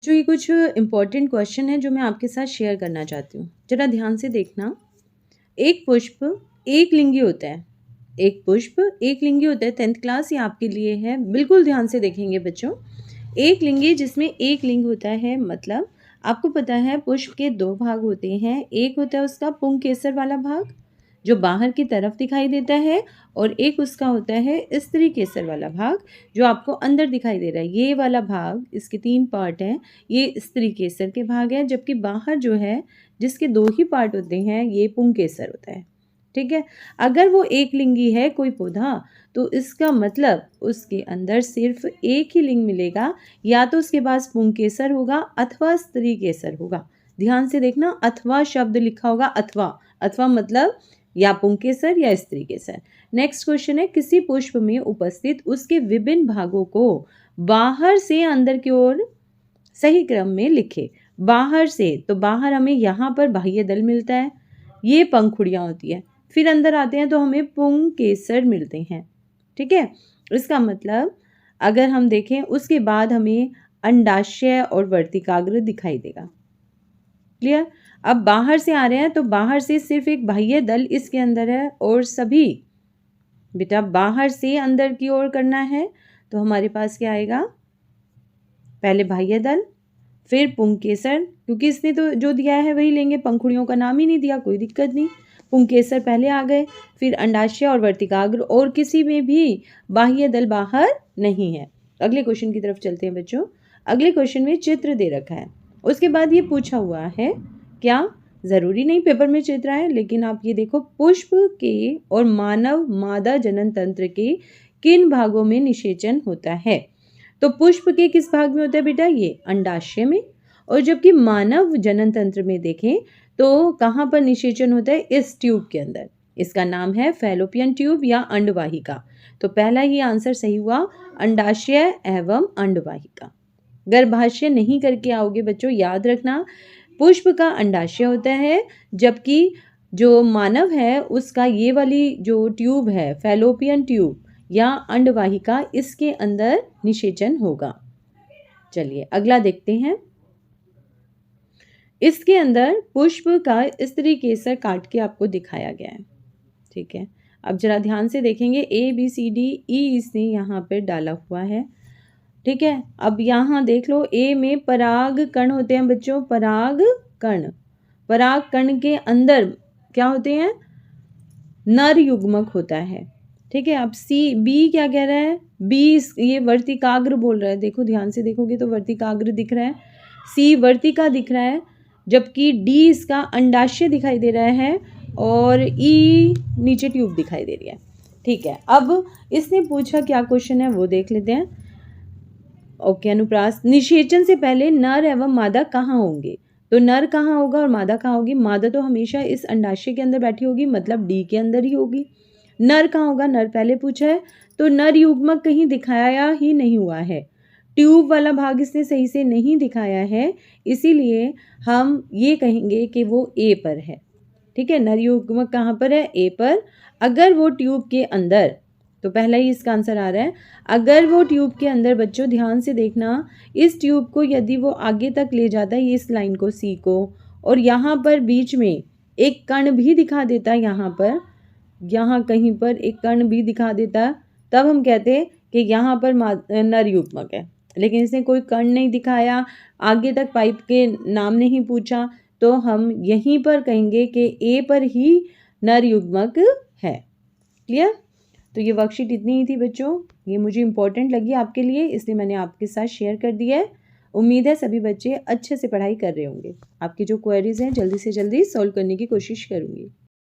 जो ये कुछ इम्पोर्टेंट क्वेश्चन है जो मैं आपके साथ शेयर करना चाहती हूँ, जरा ध्यान से देखना। एक पुष्प एक लिंगी होता है, एक पुष्प एक लिंगी होता है। 10th क्लास ये आपके लिए है, बिल्कुल ध्यान से देखेंगे बच्चों। एक लिंगी जिसमें एक लिंग होता है, मतलब आपको पता है पुष्प के दो भाग होते हैं। एक होता है उसका पुंकेसर वाला भाग जो बाहर की तरफ दिखाई देता है, और एक उसका होता है स्त्री केसर वाला भाग जो आपको अंदर दिखाई दे रहा है। ये वाला भाग, इसके 3 पार्ट हैं, ये स्त्री केसर के भाग है, जबकि बाहर जो है जिसके 2 ही पार्ट होते हैं ये पुंकेसर होता है। ठीक है। अगर वो एक लिंगी है कोई पौधा, तो इसका मतलब उसके अंदर सिर्फ एक ही लिंग मिलेगा, या तो उसके पास पुंकेसर होगा अथवा स्त्री केसर होगा। ध्यान से देखना, अथवा शब्द लिखा होगा, अथवा, अथवा मतलब या पुंकेसर या स्त्री केसर। नेक्स्ट क्वेश्चन है, किसी पुष्प में उपस्थित उसके विभिन्न भागों को बाहर से अंदर की ओर सही क्रम में लिखे। बाहर से, तो बाहर हमें यहाँ पर बाह्य दल मिलता है, ये पंखुड़ियाँ होती है। फिर अंदर आते हैं तो हमें पुंकेसर मिलते हैं। ठीक है। इसका मतलब अगर हम देखें उसके बाद हमें अंडाशय और वर्तिकाग्र दिखाई देगा। क्लियर। अब बाहर से आ रहे हैं तो बाहर से सिर्फ एक बाह्य दल इसके अंदर है, और सभी बेटा बाहर से अंदर की ओर करना है तो हमारे पास क्या आएगा, पहले बाह्य दल फिर पुंकेसर, क्योंकि इसने तो जो दिया है वही लेंगे, पंखुड़ियों का नाम ही नहीं दिया, कोई दिक्कत नहीं। पुंकेसर पहले आ गए, फिर अंडाशय और वर्तिकाग्र, और किसी में भी बाह्य दल बाहर नहीं है। अगले क्वेश्चन की तरफ चलते हैं बच्चों। अगले क्वेश्चन में चित्र दे रखा है, उसके बाद ये पूछा हुआ है, क्या ज़रूरी नहीं पेपर में चित्र आए, लेकिन आप ये देखो पुष्प के और मानव मादा जनन तंत्र के किन भागों में निषेचन होता है। तो पुष्प के किस भाग में होता है बेटा, ये अंडाशय में, और जबकि मानव जनन तंत्र में देखें तो कहाँ पर निषेचन होता है, इस ट्यूब के अंदर। इसका नाम है फैलोपियन ट्यूब या अंडवाहिका। तो पहला ही आंसर सही हुआ, अंडाशय एवं अंडवाहिका। गर्भाशय नहीं करके आओगे बच्चों, याद रखना पुष्प का अंडाशय होता है, जबकि जो मानव है उसका ये वाली जो ट्यूब है फैलोपियन ट्यूब या अंडवाहिका, इसके अंदर निषेचन होगा। चलिए अगला देखते हैं। इसके अंदर पुष्प का स्त्री केसर काट के आपको दिखाया गया है। ठीक है। अब जरा ध्यान से देखेंगे, ABCDE इसने यहाँ पे डाला हुआ है। ठीक है। अब यहाँ देख लो, ए में पराग कण होते हैं बच्चों, पराग कण। पराग कण के अंदर क्या होते हैं, नर युग्मक होता है। ठीक है। अब बी क्या कह रहा है, बी ये वर्तिकाग्र बोल रहा है। देखो ध्यान से देखोगे तो वर्तिकाग्र दिख रहा है, सी वर्तिका दिख रहा है, जबकि डी इसका अंडाशय दिखाई दे रहा है, और ई नीचे ट्यूब दिखाई दे रही है। ठीक है। अब इसने पूछा क्या क्वेश्चन है वो देख लेते हैं। ओके। अनुप्रास, निषेचन से पहले नर एवं मादा कहाँ होंगे। तो नर कहाँ होगा और मादा कहाँ होगी। मादा तो हमेशा इस अंडाशय के अंदर बैठी होगी, मतलब डी के अंदर ही होगी। नर कहाँ होगा, नर पहले पूछा है, तो नर युग्मक कहीं दिखाया ही नहीं हुआ है, ट्यूब वाला भाग इसने सही से नहीं दिखाया है, इसीलिए हम ये कहेंगे कि वो ए पर है। ठीक है। नर युग्मक कहाँ पर है, ए पर। अगर वो ट्यूब के अंदर, तो पहला ही इसका आंसर आ रहा है, अगर वो ट्यूब के अंदर, बच्चों ध्यान से देखना, इस ट्यूब को यदि वो आगे तक ले जाता है, इस लाइन को सी को, और यहाँ पर बीच में एक कण भी दिखा देता है, यहाँ पर, यहाँ कहीं पर एक कण भी दिखा देता, तब हम कहते हैं कि यहाँ पर नर युग्मक है। लेकिन इसने कोई कण नहीं दिखाया, आगे तक पाइप के नाम नहीं पूछा, तो हम यहीं पर कहेंगे कि ए पर ही नर युग्मक है। क्लियर। तो ये वर्कशीट इतनी ही थी बच्चों, ये मुझे इम्पोर्टेंट लगी आपके लिए, इसलिए मैंने आपके साथ शेयर कर दिया है। उम्मीद है सभी बच्चे अच्छे से पढ़ाई कर रहे होंगे। आपकी जो क्वेरीज हैं जल्दी से जल्दी सॉल्व करने की कोशिश करूँगी।